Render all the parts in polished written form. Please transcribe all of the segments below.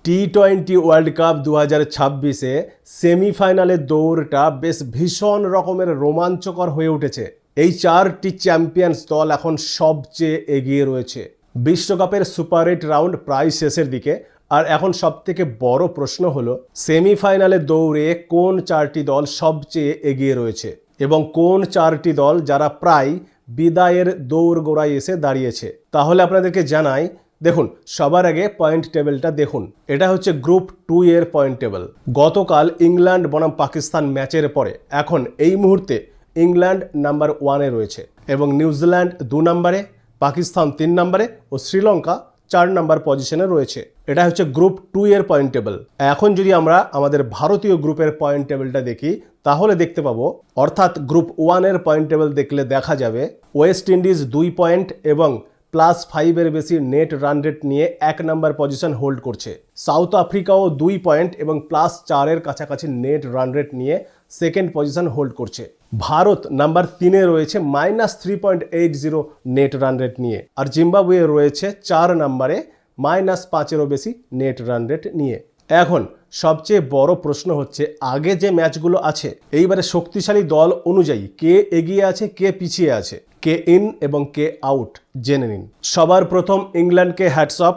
টি-20 world cup 2026-এ সেমিফাইনালের দৌড়টা বেশ ভীষণ রকমের রোমাঞ্চকর হয়ে উঠেছে। এই চারটি চ্যাম্পিয়ন্স দল এখন সবচেয়ে এগিয়ে রয়েছে। বিশ্বকাপের সুপার 8 রাউন্ড প্রায় শেষের দিকে, আর এখন সবথেকে বড় প্রশ্ন হলো সেমিফাইনালের দৌড়ে কোন চারটি দল সবচেয়ে এগিয়ে রয়েছে এবং কোন চারটি দল যারা প্রায় বিদায়ের দৌড়গোড়ায় এসে দাঁড়িয়েছে। তাহলে আপনাদেরকে জানাই, দেখুন সবার আগে পয়েন্ট টেবিলটা দেখুন। এটা হচ্ছে গ্রুপ 2 এর পয়েন্ট টেবিল। গতকাল ইংল্যান্ড বনাম পাকিস্তান ম্যাচের পরে এখন এই মুহূর্তে ইংল্যান্ড নাম্বার 1-এ রয়েছে এবং নিউজিল্যান্ড 2 নম্বরে, পাকিস্তান 3 নম্বরে ও শ্রীলঙ্কা 4 নম্বর পজিশনে রয়েছে। এটা হচ্ছে গ্রুপ 2 এর পয়েন্ট টেবিল। এখন যদি আমরা আমাদের ভারতীয় গ্রুপের পয়েন্ট টেবিলটা দেখি তাহলে দেখতে পাবো, অর্থাৎ গ্রুপ 1 এর পয়েন্ট টেবিল দেখলে দেখা যাবে ওয়েস্ট ইন্ডিজ 2 পয়েন্ট এবং +5 এর বেশি নেট রান রেট নিয়ে 1 নম্বর পজিশন হোল্ড করছে। সাউথ আফ্রিকাও 2 পয়েন্ট এবং +4 এর কাছাকাছি নেট রান রেট নিয়ে সেকেন্ড পজিশন হোল্ড করছে। ভারত নাম্বার 3-এ রয়েছে -3.80 নেট রান রেট নিয়ে, আর জিম্বাবুয়ে রয়েছে 4 নম্বরে -5-এরও বেশি নেট রান রেট নিয়ে। এখন সবচেয়ে বড় প্রশ্ন হচ্ছে, আগে যে ম্যাচগুলো আছে এইবারে শক্তিশালী দল অনুযায়ী কে এগিয়ে আছে, কে পিছিয়ে আছে, কে ইন এবং কে আউট জেনে নিন। সবার প্রথম ইংল্যান্ডকে হ্যাটস অফ।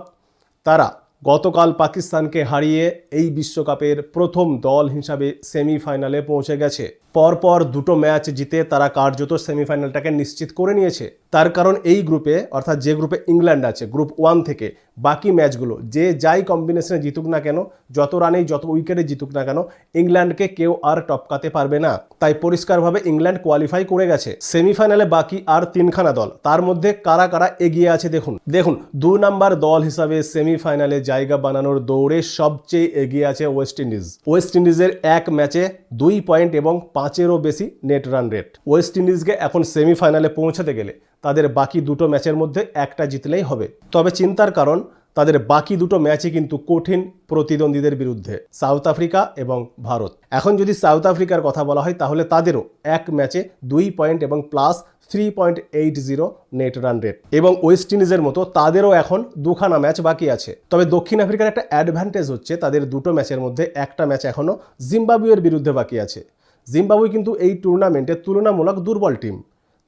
তারা গতকাল পাকিস্তানকে হারিয়ে এই বিশ্বকাপের প্রথম দল হিসাবে সেমিফাইনালে পৌঁছে গেছে। পরপর দুটো ম্যাচ জিতে তারা কার্যত সেমিফাইনালটাকে নিশ্চিত করে নিয়েছে। তার কারণ এই গ্রুপে, অর্থাৎ যে গ্রুপে ইংল্যান্ড আছে গ্রুপ 1 থেকে, বাকি ম্যাচগুলো যে যাই কম্বিনেশনে জিতুক না কেন, যত রানেই যত উইকেটে জিতুক না কেন, ইংল্যান্ডকে কেউ আর টপকাতে পারবে না। তাই পরিষ্কারভাবে ইংল্যান্ড কোয়ালিফাই করে গেছে। সেমিফাইনালে বাকি আর 3খানা দল, তার মধ্যে কারা কারা এগিয়ে আছে দেখুন 2 নম্বর দল হিসাবে সেমিফাইনালে জায়গা বানানোর দৌড়ে সবচেয়ে এগিয়ে আছে ওয়েস্ট ইন্ডিজ। ওয়েস্ট ইন্ডিজের এক ম্যাচে 2 পয়েন্ট এবং 5-এরও বেশি নেট রান রেট। ওয়েস্ট ইন্ডিজকে এখন সেমিফাইনালে পৌঁছাতে গেলে তাদের বাকি দুটো ম্যাচের মধ্যে একটা জিতলেই হবে। তবে চিন্তার কারণ, তাদের বাকি দুটো ম্যাচই কিন্তু কঠিন প্রতিদ্বন্দ্বীদের বিরুদ্ধে, সাউথ আফ্রিকা এবং ভারত। এখন যদি সাউথ আফ্রিকার কথা বলা হয় তাহলে তাদেরও এক ম্যাচে 2 পয়েন্ট এবং +3.80 নেট রান রেট, এবং ওয়েস্ট ইন্ডিজের মতো তাদেরও এখন 2খানা ম্যাচ বাকি আছে। তবে দক্ষিণ আফ্রিকার একটা অ্যাডভান্টেজ হচ্ছে তাদের দুটো ম্যাচের মধ্যে একটা ম্যাচ এখনও জিম্বাবুয়ের বিরুদ্ধে বাকি আছে। জিম্বাবুয়ে কিন্তু এই টুর্নামেন্টে তুলনামূলক দুর্বল টিম,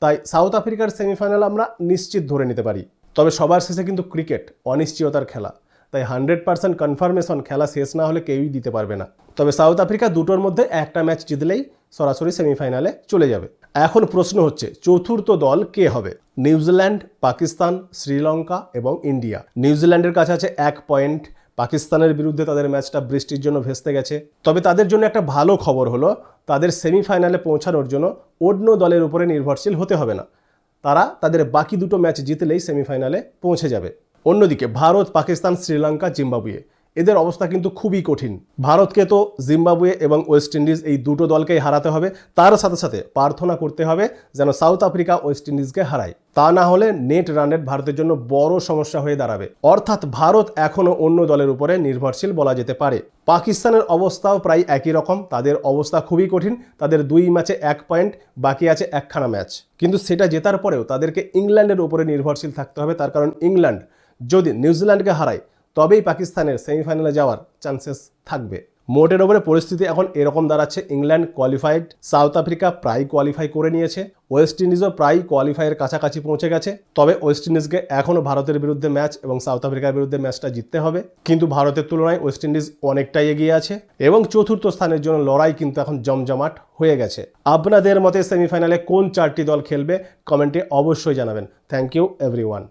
তাই সাউথ আফ্রিকার সেমিফাইনাল আমরা নিশ্চিত ধরে নিতে পারি। তবে সবার শেষে কিন্তু ক্রিকেট অনিশ্চয়তার খেলা, তাই 100% কনফার্মেশন খেলা শেষ না হলে কেউই দিতে পারবে না। তবে সাউথ আফ্রিকা দুটোর মধ্যে একটা ম্যাচ জিতলেই সরাসরি সেমিফাইনালে চলে যাবে। এখন প্রশ্ন হচ্ছে চতুর্থ দল কে হবে? নিউজিল্যান্ড, পাকিস্তান, শ্রীলঙ্কা এবং ইন্ডিয়া। নিউজিল্যান্ডের কাছে আছে 1 পয়েন্ট। পাকিস্তানের বিরুদ্ধে তাদের ম্যাচটা বৃষ্টির জন্য ভেস্তে গেছে। তবে তাদের জন্য একটা ভালো খবর হলো, তাদের সেমিফাইনালে পৌঁছানোর জন্য অন্য দলের উপরে নির্ভরশীল হতে হবে না। তারা তাদের বাকি দুটো ম্যাচ জিতলেই সেমিফাইনালে পৌঁছে যাবে। অন্যদিকে ভারত, পাকিস্তান, শ্রীলঙ্কা, জিম্বাবুয়ে, এদের অবস্থা কিন্তু খুবই কঠিন। ভারতকে তো জিম্বাবুয়ে এবং ওয়েস্ট ইন্ডিজ এই দুটো দলকেই হারাতে হবে, তার সাথে সাথে প্রার্থনা করতে হবে যেন সাউথ আফ্রিকা ওয়েস্ট ইন্ডিজকে হারায়। তা না হলে নেট রান রেট ভারতের জন্য বড় সমস্যা হয়ে দাঁড়াবে। অর্থাৎ ভারত এখনও অন্য দলের উপরে নির্ভরশীল বলা যেতে পারে। পাকিস্তানের অবস্থাও প্রায় একই রকম, তাদের অবস্থা খুবই কঠিন। তাদের 2 ম্যাচে 1 পয়েন্ট, বাকি আছে 1খানা ম্যাচ। কিন্তু সেটা জেতার পরেও তাদেরকে ইংল্যান্ডের উপরে নির্ভরশীল থাকতে হবে, তার কারণ ইংল্যান্ড যদি নিউজিল্যান্ডকে হারায় তবেই পাকিস্তানের সেমিফাইনালে যাওয়ার চান্সেস থাকবে। মোটের ওপরে পরিস্থিতি এখন এরকম দাঁড়াচ্ছে, ইংল্যান্ড কোয়ালিফাইড, সাউথ আফ্রিকা প্রায় কোয়ালিফাই করে নিয়েছে, ওয়েস্ট ইন্ডিজও প্রায় কোয়ালিফাইয়ের কাছাকাছি পৌঁছে গেছে। তবে ওয়েস্ট ইন্ডিজকে এখনও ভারতের বিরুদ্ধে ম্যাচ এবং সাউথ আফ্রিকার বিরুদ্ধে ম্যাচটা জিততে হবে, কিন্তু ভারতের তুলনায় ওয়েস্ট ইন্ডিজ অনেকটাই এগিয়ে আছে এবং চতুর্থ স্থানের জন্য লড়াই কিন্তু এখন জমজমাট হয়ে গেছে। আপনাদের মতে সেমিফাইনালে কোন চারটি দল খেলবে কমেন্টে অবশ্যই জানাবেন। Thank you everyone.